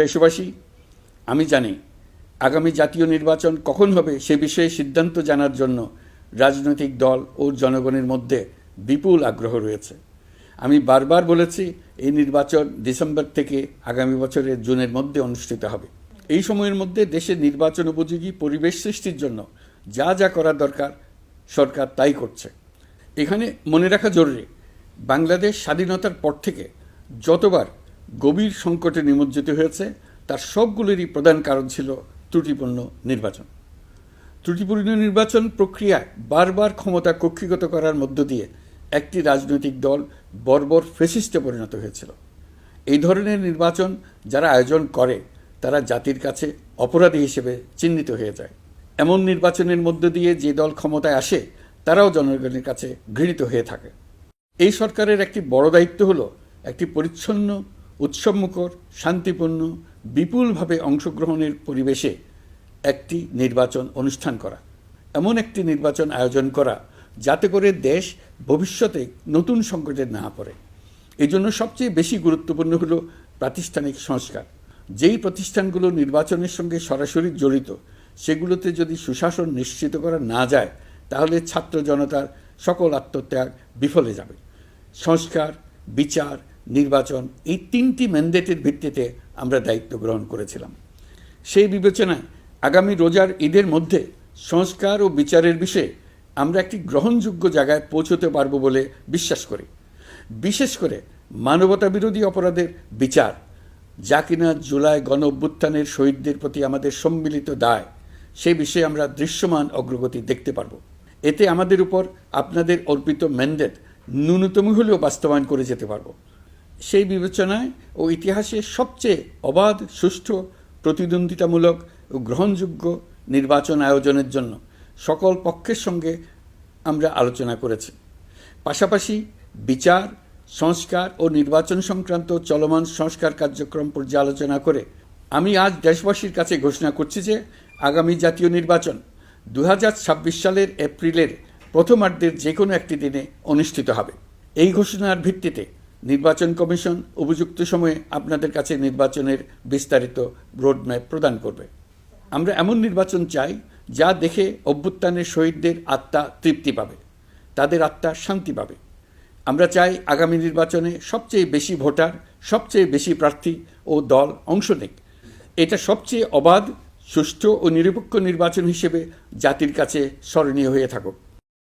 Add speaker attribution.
Speaker 1: দেশবাসী, আমি জানি আগামী জাতীয় নির্বাচন কখন হবে সে বিষয়ে সিদ্ধান্ত জানার জন্য রাজনৈতিক দল ও জনগণের মধ্যে বিপুল আগ্রহ রয়েছে। আমি বারবার বলেছি এই নির্বাচন ডিসেম্বর থেকে আগামী বছরের জুনের মধ্যে অনুষ্ঠিত হবে। এই সময়ের মধ্যে দেশের নির্বাচন উপযোগী পরিবেশ সৃষ্টির জন্য যা যা করা দরকার সরকার তাই করছে। এখানে মনে রাখা জরুরি, বাংলাদেশ স্বাধীনতার পর থেকে যতবার গভীর সংকটে নিমজ্জিত হয়েছে তার সবগুলোরই প্রধান কারণ ছিল ত্রুটিপূর্ণ নির্বাচন। ত্রুটিপূর্ণ নির্বাচন প্রক্রিয়ায় বারবার ক্ষমতা কক্ষিগত করার মধ্য দিয়ে একটি রাজনৈতিক দল বর্বর ফ্যাসিস্টে পরিণত হয়েছিল। এই ধরনের নির্বাচন যারা আয়োজন করে তারা জাতির কাছে অপরাধী হিসেবে চিহ্নিত হয়ে যায়। এমন নির্বাচনের মধ্য দিয়ে যে দল ক্ষমতায় আসে তারাও জনগণের কাছে ঘৃণিত হয়ে থাকে। এই সরকারের একটি বড় দায়িত্ব হলো একটি পরিচ্ছন্ন, উৎসবমুখর, শান্তিপূর্ণ, বিপুলভাবে অংশগ্রহণের পরিবেশে একটি নির্বাচন অনুষ্ঠান করা, এমন একটি নির্বাচন আয়োজন করা যাতে করে দেশ ভবিষ্যতে নতুন সংকটে না পড়ে। এই জন্য সবচেয়ে বেশি গুরুত্বপূর্ণ হলো প্রাতিষ্ঠানিক সংস্কার। যেই প্রতিষ্ঠানগুলো নির্বাচনের সঙ্গে সরাসরি জড়িত সেগুলোতে যদি সুশাসন নিশ্চিত করা না যায় তাহলে ছাত্র জনতার সকল আত্মত্যাগ বিফলে যাবে। সংস্কার, বিচার, নির্বাচন এই তিনটি ম্যান্ডেটের ভিত্তিতে আমরা দায়িত্ব গ্রহণ করেছিলাম। সেই বিবেচনায় আগামী রোজার ঈদের মধ্যে সংস্কার ও বিচারের বিষয়ে আমরা একটি গ্রহণযোগ্য জায়গায় পৌঁছতে পারব বলে বিশ্বাস করি। বিশেষ করে মানবতাবিরোধী অপরাধের বিচার, যা কিনা জুলাই গণ অভ্যুত্থানের শহীদদের প্রতি আমাদের সম্মিলিত দায়, সে বিষয়ে আমরা দৃশ্যমান অগ্রগতি দেখতে পারব। এতে আমাদের উপর আপনাদের অর্পিত ম্যান্ডেট ন্যূনতম হলেও বাস্তবায়ন করে যেতে পারব। সেই বিবেচনায় ও ইতিহাসে সবচেয়ে অবাধ, সুষ্ঠু, প্রতিদ্বন্দ্বিতামূলক ও গ্রহণযোগ্য নির্বাচন আয়োজনের জন্য সকল পক্ষের সঙ্গে আমরা আলোচনা করেছি। পাশাপাশি বিচার, সংস্কার ও নির্বাচন সংক্রান্ত চলমান সংস্কার কার্যক্রম পর্যালোচনা করে আমি আজ দেশবাসীর কাছে ঘোষণা করছি যে আগামী জাতীয় নির্বাচন 2026 সালের এপ্রিলের প্রথমার্ধের যে কোনো একটি দিনে অনুষ্ঠিত হবে। এই ঘোষণার ভিত্তিতে নির্বাচন কমিশন উপযুক্ত সময়ে আপনাদের কাছে নির্বাচনের বিস্তারিত রোডম্যাপ প্রদান করবে। আমরা এমন নির্বাচন চাই যা দেখে অভ্যুত্থানের শহীদদের আত্মা তৃপ্তি পাবে, তাদের আত্মা শান্তি পাবে। আমরা চাই আগামী নির্বাচনে সবচেয়ে বেশি ভোটার, সবচেয়ে বেশি প্রার্থী ও দল অংশ নেক। এটা সবচেয়ে অবাধ, সুষ্ঠু ও নিরপেক্ষ নির্বাচন হিসেবে জাতির কাছে স্মরণীয় হয়ে থাকুক।